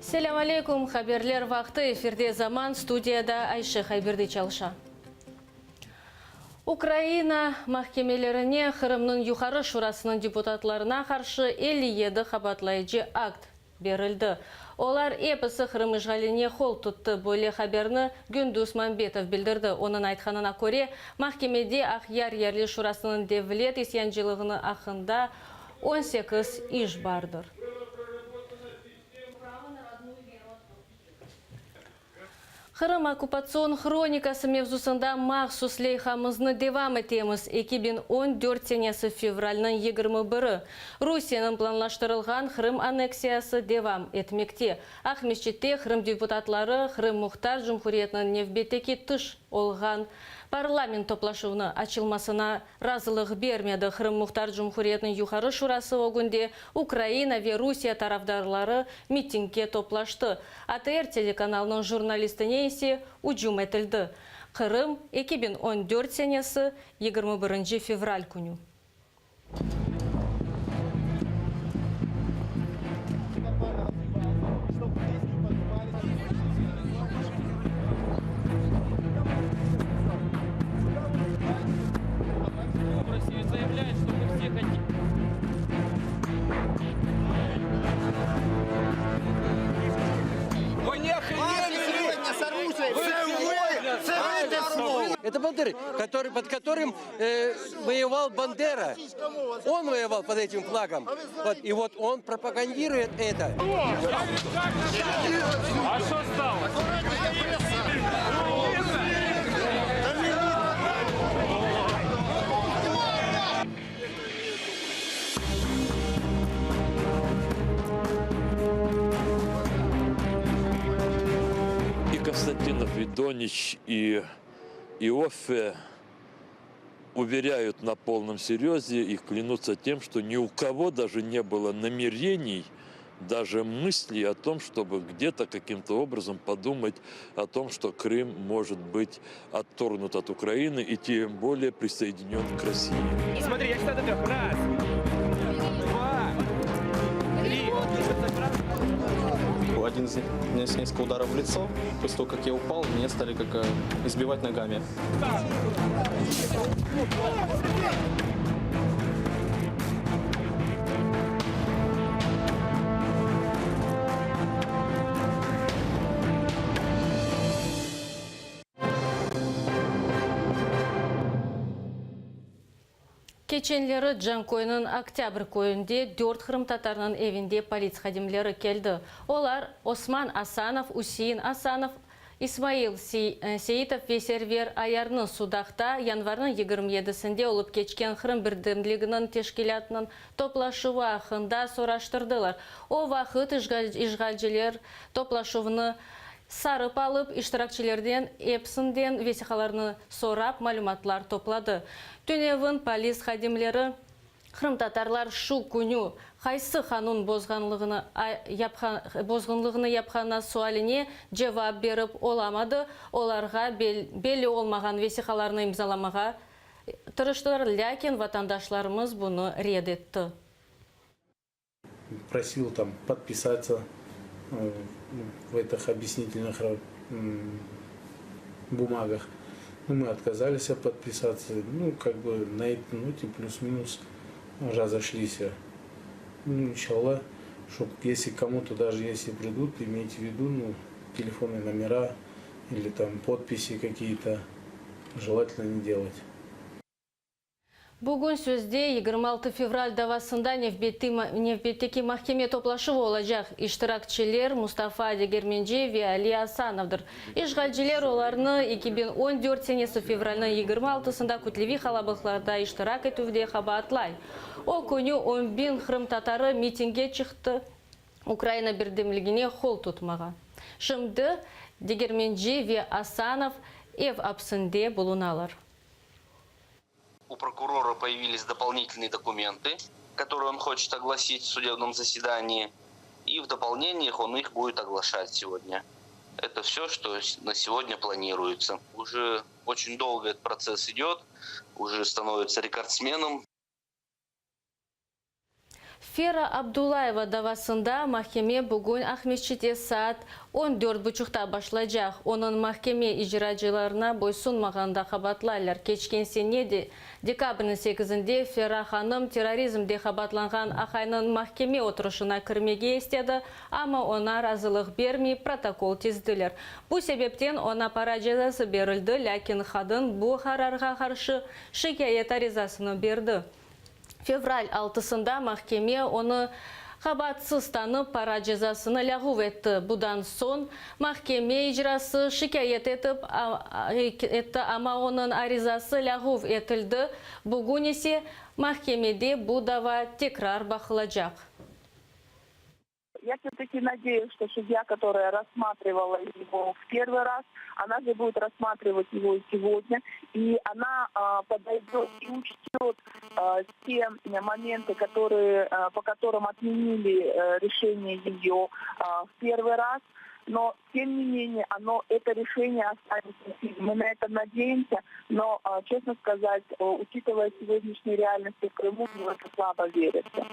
Селям алейкум, хаберлер вақты эфирде заман, студияда Айшы Хайберді чалша. Украина mahkemelerine Қырымның юқары шурасының депутатларына қаршы 57 қабатлайыcı акт берілді. Олар эпісі Қырым işğaline қол тұтты. Бөле хаберні Gündüz Мамбетов білдірді. Оның айтқанына көре, mahkemede Ақяр ерлі шурасының девлет исянчылығыны ақында 18 іш бардыр. Қырым оккупацион хроникасы мевзусында махсус лейхамызны девам етеміз. 2014 сенесі февральның 21-і. Русияның планлаштырылған Қырым аннексиясы девам етмекте. Ақмешчетте Қырым депутатлары Қырым Мұхтар Жұмхуриетінің невбетеки тыш олған парламент топлашуыны açılmasına разылық бермеді. Қырым Мұхтар Жұмхуриетінің юқары шурасы огунде Украина ве Русия тарафдарлары митингке топлашты. АТР телеканалының журналистіне есе уджум етілді. Қырым 2014 сенесі 21 февраль күні. Это бандеры, под которым воевал Бандера. Он воевал под этим флагом. Вот, и вот он пропагандирует это. А что стало? И Константинов, и Донич, и Иоффе уверяют на полном серьезе и клянутся тем, что ни у кого даже не было намерений, даже мыслей о том, чтобы где-то каким-то образом подумать о том, что Крым может быть отторгнут от Украины и тем более присоединен к России. Смотри, я считаю до 3. Раз, 2, 3. Один из них нанес несколько ударов в лицо. После того, как я упал, меня стали избивать ногами. Кеченлері Джанкойның октябрь көйінде 4 Қырым татарының евінде полиция хадимлері келді. Олар Осман Асанов, Усейн Асанов, Исмаил Сейітов Весервер аярның судақта январның 27-сінде олып кечкен Қырым бірдімлігінің тешкелятының топлашуы ақында сораштырдылар. О вақыт işgalciler топлашуыны сарып алып, иштиракчилерден эпсінден весихаларны сорап, малюматлар топлады. Төневін полис хадимлері Қырым татарлар шу күню қайсы қанун бозғанлығыны япқана суаліне жауап беріп оламады. Оларға белі олмаған весихаларны имзаламаға тырыштылар, ләкин ватандашларымыз бұны ред етті. Просил там подписаться в этих объяснительных бумагах. Мы отказались подписаться. На этой ноте плюс-минус разошлись. Иншаллах, чтобы если кому-то, даже если придут, имейте в виду, телефонные номера или там подписи какие-то желательно не делать. Бүгін сөзде 26 февраль давасында Невбеттеки махкеме топлашуы олажақ. Иштиракчилер Мустафа Дегерменджи ве Али Асановдыр. Ишгалчилер оларны 2014 сенесі февральның 26-сында күтлеви халабықларда иштирак етуде хабатлай. О күні 10.000 Қырым татары митинге чықты. Украина бірдемлігіне қол тұтмаға. Шымды Дегерменджи ве Асанов эв апсынде болуналар. У прокурора появились дополнительные документы, которые он хочет огласить в судебном заседании, и в дополнениях он их будет оглашать сегодня. Это все, что на сегодня планируется. Уже очень долго этот процесс идет, уже становится рекордсменом. Фера Абдулаева давасында махкеме бүгін Ахметшіте саат 14:30-та башлайжақ. Оның махкеме ижрачыларына бойсунмағанда қабатлайлар. Кечкен сенеде декабрьнің 8-інде Фера ханым терроризмде қабатланған ақайның махкеме отырышына кірмеге істеді, ама она разылық бермей протокол тезділер. Бұл себептен она пара жазасы берілді, ләкин хадын бұл қарарға қаршы шикаят аризасыны берді. Февраль 6-сында махкеме оны қабатсыз танып пара жазасыны лағув етті. Бұдан сон махкеме ижрасы шикаят етті, ама оның аризасы лағув етілді. Бүгін есе махкемеде бұл дава текрар бақылажақ. Я все-таки надеюсь, что судья, которая рассматривала его в первый раз, она же будет рассматривать его и сегодня, и она подойдет и учтет те моменты, по которым отменили решение ее в первый раз. Но, тем не менее, это решение останется. Мы на это надеемся, но, честно сказать, учитывая сегодняшние реальности в Крыму, в это слабо верится.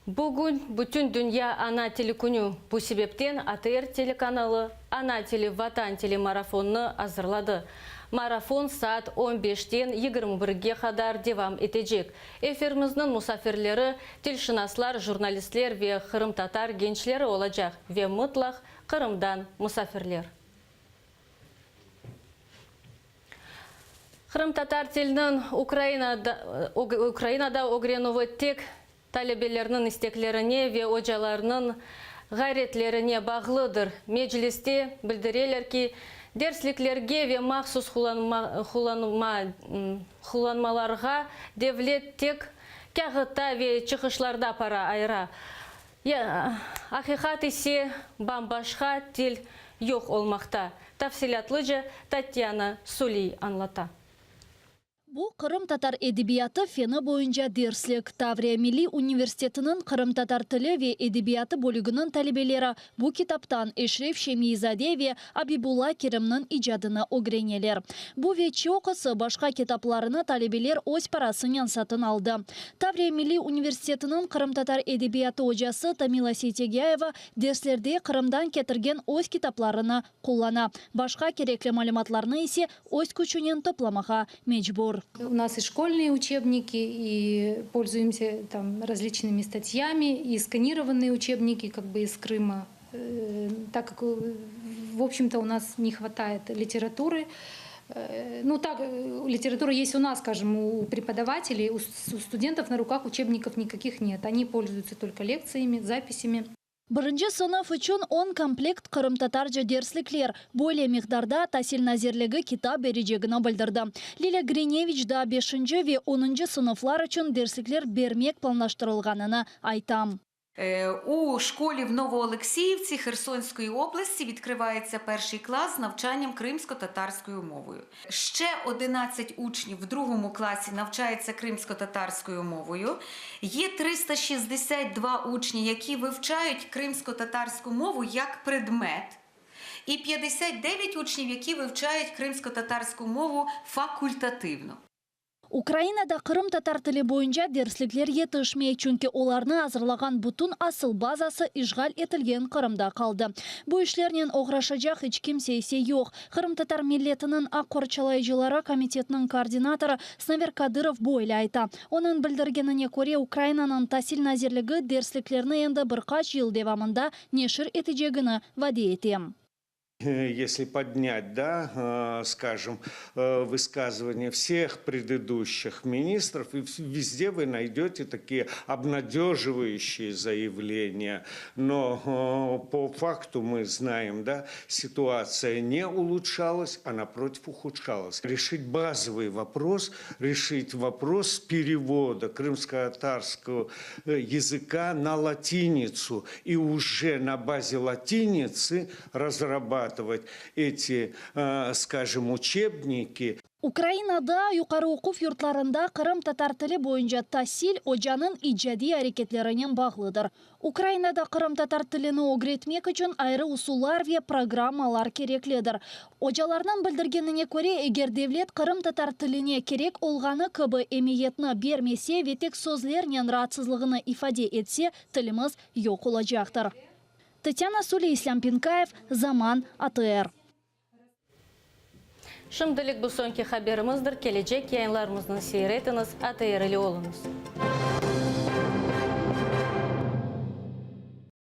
Бүгін бүтін дүния ана телекүні. Бұл себептен АТР телеканалы ана телеватан телемарафонны азырлады. Марафон саат 15-тен 21-ге қадар девам етежек. Эфиріміздің мұсафирлері, телшынаслар, журналистлер ве Қырым-татар генчлері олачақ. Ве мұтлақ Қырымдан мұсафирлер. Қырым-татар телінің Украинада огреновы тек талебелерінің истеклеріне ве ожаларының ғайретлеріне бағлыдыр. Меджлисте білдірелер ки, дерсліклерге ве мақсус хуланмаларға девлет тек кәғыта ве чықышларда пара айра. Ақиқат есе бамбашқа тел yok olmakta. Tafsilatlıca Tatyana Suli anlata. Bu Kırım-Tatar edebiyatı feni boyunca derslek. Таврия Milli Üniversiteti'nin Kırım-Tatar Tili ve Edebiyatı bölügünün talebeleri bu kitaptan Eşref Şemiyzade ve Abibullah Kerim'nin icadına öğrenirler. Bu ve çoğusu başka kitaplarını talebeler öz parasından satın aldı. Таврия Milli Üniversiteti'nin Kırım-Tatar edebiyatı hocası Tamila Setegayeva derslerde Kırım'dan getirgen öz kitaplarını kullana. Başka gerekli malumatlarını ise öz küçüğünün toplamağa mecbur. У нас и школьные учебники, и пользуемся там различными статьями, и сканированные учебники как бы из Крыма, так как, в общем-то, у нас не хватает литературы. Ну так, литература есть у нас, скажем, у преподавателей, у студентов на руках учебников никаких нет. Они пользуются только лекциями, записями. Birinci sınıf için 10 komplekt Kırım-Tatarca derslikler böyle miktarda tahsil nazirligi kitap vereceğini bildirdi. Lila Grinevich da 5. ve 10. sınıflar için derslikler vermek planlaştırılganını aytam. У школі в Новоолексіївці Херсонської області відкривається перший клас з навчанням кримсько-татарською мовою. Ще 11 учнів в другому класі навчаються кримсько-татарською мовою. Є 362 учні, які вивчають кримсько-татарську мову як предмет. І 59 учнів, які вивчають кримсько-татарську мову факультативно. Ukraynada Kırım-Tatar tili boyunca derslikler yetişmey çünkü olarını hazırlagan bütün asıl bazası işgal etilgen Kırım'da kaldı. Bu işlerinin uğraşacak hiç kimse ise yok. Kırım-Tatar milletinin Akkorçalayıcıları Komitetinin koordinatörü Snaver Kadyrov böyle ayta. Onun bildirgenine göre Ukrayna'nın tahsil nazirligi dersliklerini endi birkaç yıl devamında neşir eteceğini vade etem. Если поднять, да, скажем, высказывания всех предыдущих министров, и везде вы найдете такие обнадеживающие заявления. Но по факту мы знаем, да, ситуация не улучшалась, а напротив ухудшалась. Решить базовый вопрос, решить вопрос перевода крымско-татарского языка на латиницу и уже на базе латиницы разрабатывать эти, скажем, учебники. Украинада юқары оқу йортларында Қырым татар тілі бойынша тәсіл ожанын иджади әрекетлерінен бағлыдыр. Украинада Қырым татар тіліні огретмек үшін айры усулар ве программалар керекледір. Ожаларынан білдіргеніне көре, егер девлет Қырым татар тіліне керек олғаны кыбы эмиетні бермесе, ветек сөзлерінен раатсызлығыны ифаде етсе, тіліміз yok olacaktır. Татьяна Сули, Ислам Пинкаев, Заман, АТР. Шымдылық бұл сонки хаберіміздір. Келечек яйынларымыздың сейретіңіз, АТР-лі олыңыз.